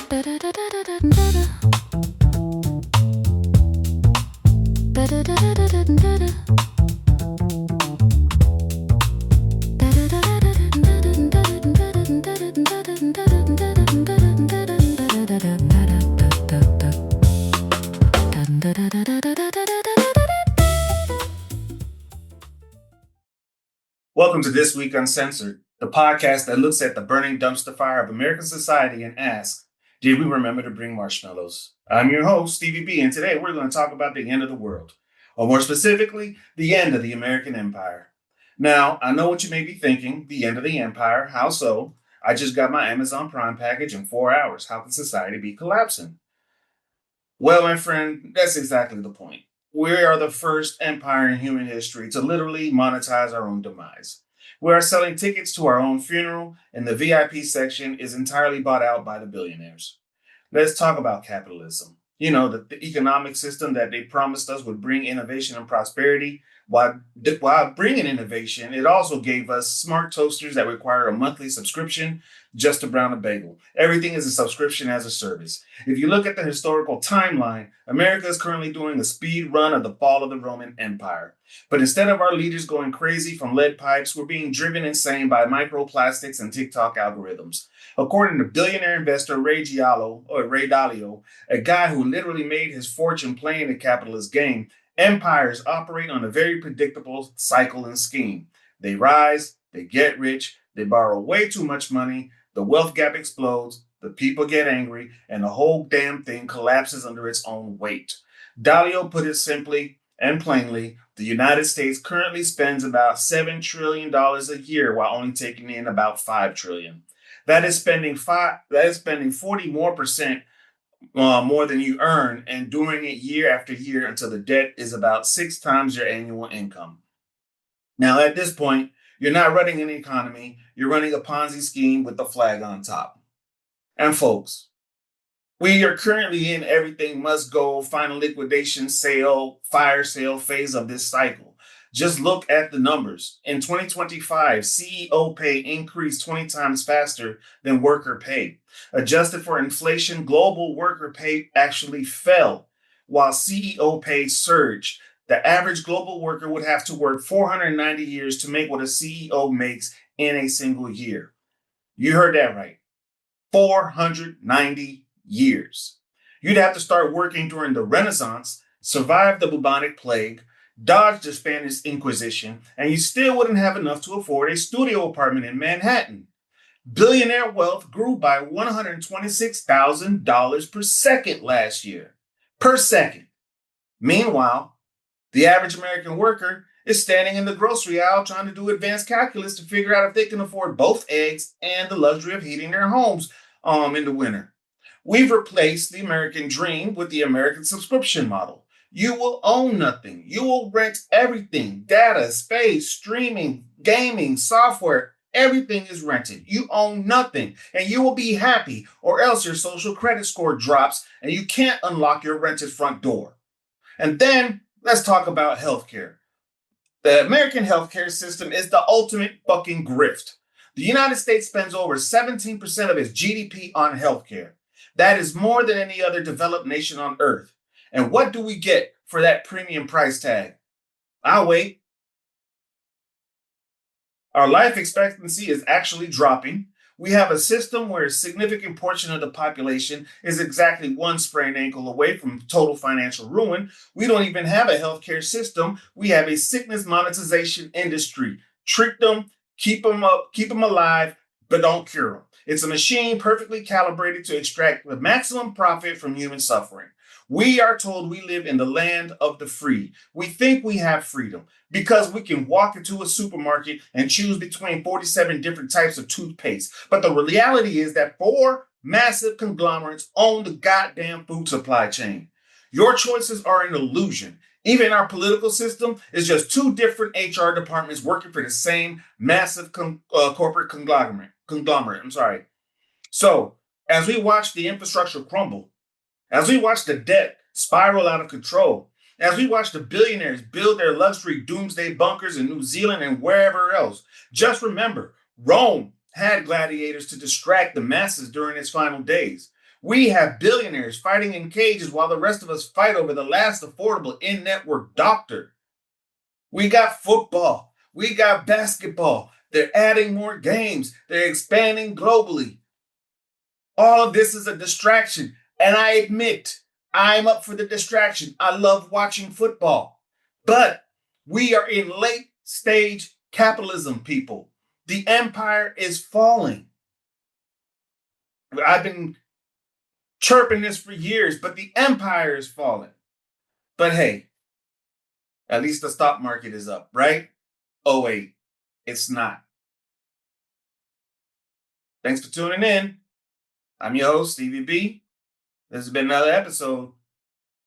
Welcome to This Week Uncensored, the podcast that looks at the burning dumpster fire of American society and asks, did we remember to bring marshmallows? I'm your host, Stevie B, and today we're going to talk about the end of the world, or more specifically, the end of the American empire. Now, I know what you may be thinking, the end of the empire, how so? I just got my Amazon Prime package in 4 hours. How can society be collapsing? Well, my friend, that's exactly the point. We are the first empire in human history to literally monetize our own demise. We are selling tickets to our own funeral, and the VIP section is entirely bought out by the billionaires. Let's talk about capitalism. You know, the economic system that they promised us would bring innovation and prosperity. While bringing innovation, it also gave us smart toasters that require a monthly subscription just to brown a bagel. Everything is a subscription as a service. If you look at the historical timeline, America is currently doing a speed run of the fall of the Roman Empire. But instead of our leaders going crazy from lead pipes, we're being driven insane by microplastics and TikTok algorithms. According to billionaire investor Ray Dalio, a guy who literally made his fortune playing the capitalist game, empires operate on a very predictable cycle and scheme. They rise, they get rich, they borrow way too much money, the wealth gap explodes, the people get angry, and the whole damn thing collapses under its own weight. Dalio put it simply and plainly, the United States currently spends about $7 trillion a year while only taking in about $5 trillion. That is spending 40% more than you earn, and doing it year after year until the debt is about 6 times your annual income. Now, at this point, you're not running an economy, you're running a Ponzi scheme with the flag on top. And folks, we are currently in everything must go, final liquidation sale, fire sale phase of this cycle. Just look at the numbers. In 2025, CEO pay increased 20 times faster than worker pay. Adjusted for inflation, global worker pay actually fell, while CEO pay surged. The average global worker would have to work 490 years to make what a CEO makes in a single year. You heard that right. 490 years. You'd have to start working during the Renaissance, survive the bubonic plague, dodge the Spanish Inquisition, and you still wouldn't have enough to afford a studio apartment in Manhattan. Billionaire wealth grew by $126,000 per second last year. Per second. Meanwhile, the average American worker is standing in the grocery aisle trying to do advanced calculus to figure out if they can afford both eggs and the luxury of heating their homes in the winter. We've replaced the American dream with the American subscription model. You will own nothing. You will rent everything. Data, space, streaming, gaming, software, everything is rented. You own nothing, and you will be happy, or else your social credit score drops and you can't unlock your rented front door. And then let's talk about healthcare. The American healthcare system is the ultimate fucking grift. The United States spends over 17% of its GDP on healthcare. That is more than any other developed nation on earth. And what do we get for that premium price tag? I'll wait. Our life expectancy is actually dropping. We have a system where a significant portion of the population is exactly one sprained ankle away from total financial ruin. We don't even have a healthcare system. We have a sickness monetization industry. Treat them, keep them alive, but don't cure them. It's a machine perfectly calibrated to extract the maximum profit from human suffering. We are told we live in the land of the free. We think we have freedom because we can walk into a supermarket and choose between 47 different types of toothpaste. But the reality is that 4 massive conglomerates own the goddamn food supply chain. Your choices are an illusion. Even our political system is just 2 different HR departments working for the same massive corporate conglomerate. So, as we watch the infrastructure crumble, as we watch the debt spiral out of control, as we watch the billionaires build their luxury doomsday bunkers in New Zealand and wherever else, just remember, Rome had gladiators to distract the masses during its final days. We have billionaires fighting in cages while the rest of us fight over the last affordable in-network doctor. We got football. We got basketball. They're adding more games. They're expanding globally. All of this is a distraction. And I admit, I'm up for the distraction. I love watching football. But we are in late stage capitalism, people. The empire is falling. I've been chirping this for years, but the empire is falling. But hey, at least the stock market is up, right? Oh, wait, it's not. Thanks for tuning in. I'm your host, Stevie B. This has been another episode